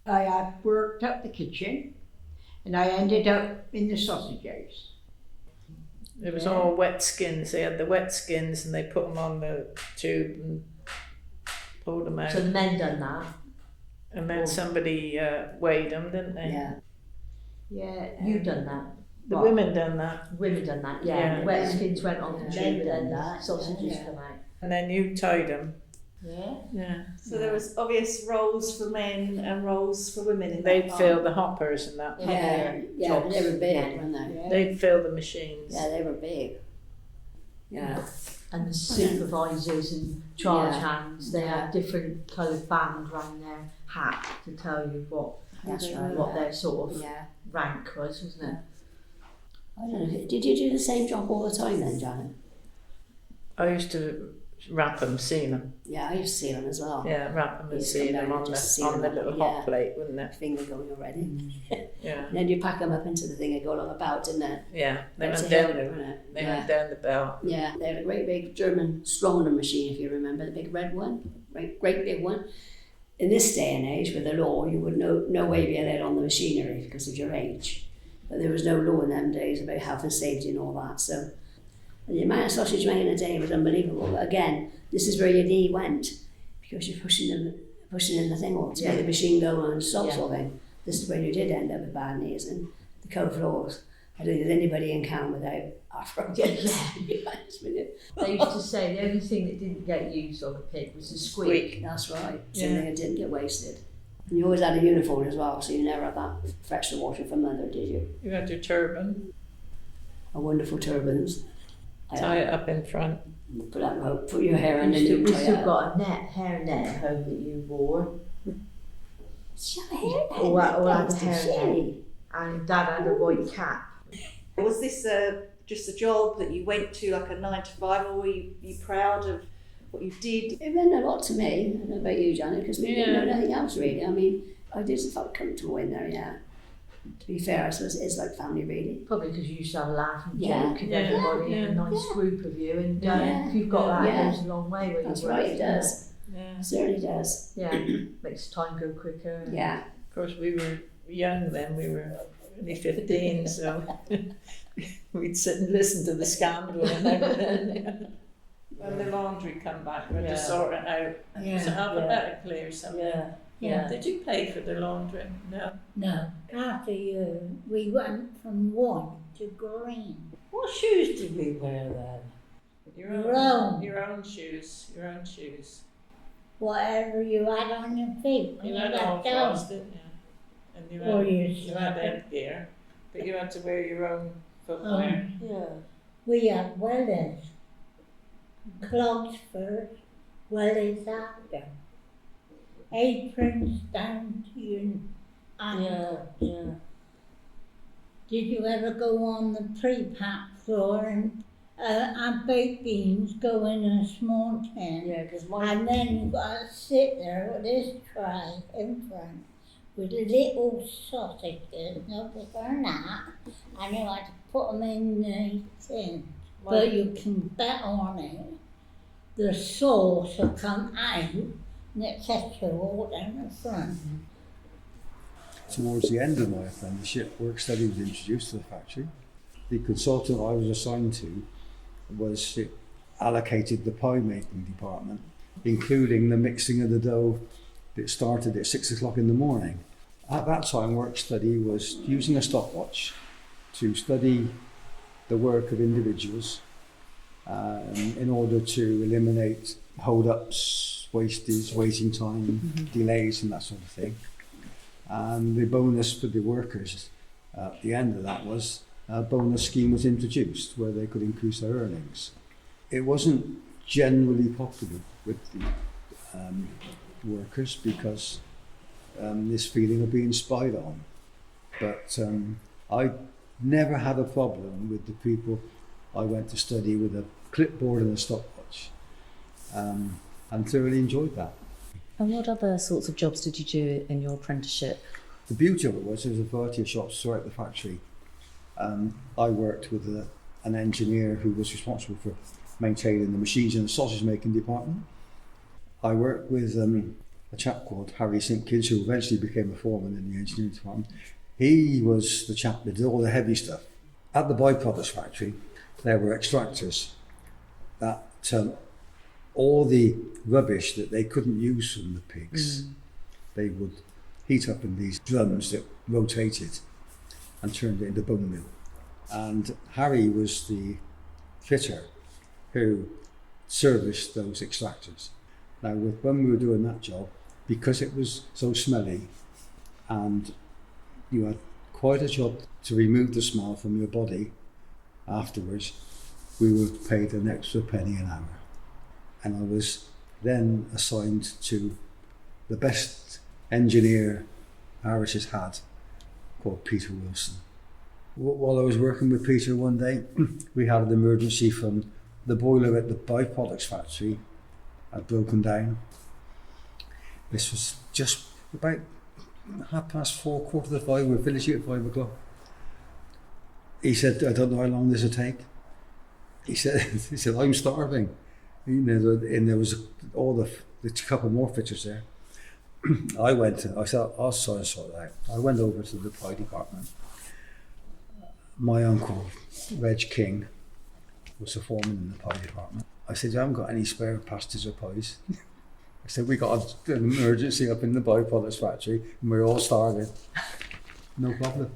I had worked up the kitchen and I ended up in the sausage house. It was all wet skins. They had the wet skins and they put them on the tube and pulled them out. So the men done that? And then somebody weighed them, didn't they? Yeah. Yeah. You done that? The women done that. Women done that, yeah. Yeah. The wet skins went on the Men tube and done then that, the sausages yeah. come out. And then you tied them. Yeah. Yeah. So there was obvious roles for men and roles for women in that They'd part. fill the hoppers and that. Yeah, but they were big, weren't they? Yeah. They'd fill the machines. Yeah, they were big. Yeah. And the supervisors and charge Yeah. hands, they had different coloured bands around their hat to tell you what That's right. what their sort of Yeah. rank was, wasn't it? I don't know. Did you do the same job all the time then, Janet? I used to wrap them, seal them. Yeah, I used to see them as well. Yeah, wrap them and Used to seal come them down on and just the seal on the them little up, hot yeah. plate, wouldn't it? Finger going already. Yeah. And then you pack them up into the thing and go along about, didn't it? Yeah. They It's went a down. hill, isn't it? They Yeah. went down the belt. Yeah, they had a great big German Stronger machine, if you remember, the big red one, great big one. In this day and age, with the law, you would no way be allowed on the machinery because of your age. But there was no law in them days about health and safety and all that. So the amount of sausage made in a day was unbelievable. But again, this is where your knee went because you're pushing in the thing all to make the machine go on and stop sort of thing. This is where you did end up with bad knees and the cold floors. I don't think there's anybody in town without arthritis. To be honest with you. They used to say the only thing that didn't get used on a pig was the squeak. That's right. So Yeah. they didn't get wasted. And you always had a uniform as well, so you never had that fetch the water from mother, did you? You had your turban, A wonderful turbans. tie it up in front. Put that rope, put your hair in We and still, you we tie it still up. got a hair net at home that you wore. Shut the hair net. Or had a That's hair shitty. net. And Dad had a white cap. Was this just a job that you went to like a 9 to 5, or were you proud of what you did? It meant a lot to me. I don't know about you, Janet, because we didn't know Yeah. nothing else really. I mean, I just felt comfortable in there, yeah. To be fair, I suppose it is like family really. Probably because you used to have a laugh and Yeah. joke and Yeah. everybody in a nice Yeah. group of you. And Yeah. if you've got that, Yeah. it goes a long way when That's you work. right, it does. Yeah. It certainly does. Yeah, makes time go quicker. Yeah. Of course, we were young then. We were only 15, so we'd sit and listen to the scandal and everything. When the laundry come back, we had to sort it out. Yeah. So alphabetically or something. Yeah. Did you pay for the laundry? No. No, after you, we went from one to green. What shoes did we wear then? Your Wrong. Your own shoes. Your own shoes. Whatever you had on your feet when You you had all got down. frost, didn't you? And you Or had, you you had headgear, but you had to wear your own footwear. Yeah. We had wellies. Clogs first, wellies after. Aprons down to your ankle. Yeah. Did you ever go on the pre-packed floor and have baked beans go in a small tin? Yeah, because my And then you got to sit there with this tray in front with little sausages, no bigger than that, and you had to put them in the tin. But you can bet on it, the sauce will come out and it sets you all down the front. Towards the end of my apprenticeship, work study was introduced to the factory. The consultant I was assigned to was allocated the pie making department, including the mixing of the dough that started at 6 o'clock in the morning. At that time, work study was using a stopwatch to study the work of individuals in order to eliminate hold-ups, wastage, waiting time, delays and that sort of thing. And the bonus for the workers at the end of that was a bonus scheme was introduced where they could increase their earnings. It wasn't generally popular with the workers because this feeling of being spied on. But I never had a problem with the people I went to study with a clipboard and a stopwatch, and thoroughly enjoyed that. And what other sorts of jobs did you do in your apprenticeship? The beauty of it was there was a variety of shops throughout the factory. I worked with an engineer who was responsible for maintaining the machines in the sausage making department. I worked with a a chap called Harry Simpkins, who eventually became a foreman in the engineering department. He was the chap that did all the heavy stuff. At the byproducts factory, there were extractors that all the rubbish that they couldn't use from the pigs, they would heat up in these drums that rotated and turned it into bone meal. And Harry was the fitter who serviced those extractors. Now, when we were doing that job, because it was so smelly and you had quite a job to remove the smell from your body afterwards, we were paid an extra penny an hour. And I was then assigned to the best engineer Irish has had, called Peter Wilson. While I was working with Peter one day, we had an emergency from the boiler at the byproducts factory had broken down. This was just about 4:30, 5:15, we were finishing at 5 o'clock. He said, I don't know how long this will take. He said, I'm starving. You know, and there was a couple more fitters there. I said, I'll sort it out. I went over to the pie department. My uncle, Reg King, was a foreman in the pie department. I said, you haven't got any spare pasties or pies? I said, we got an emergency up in the byproducts factory and we're all starving. No problem.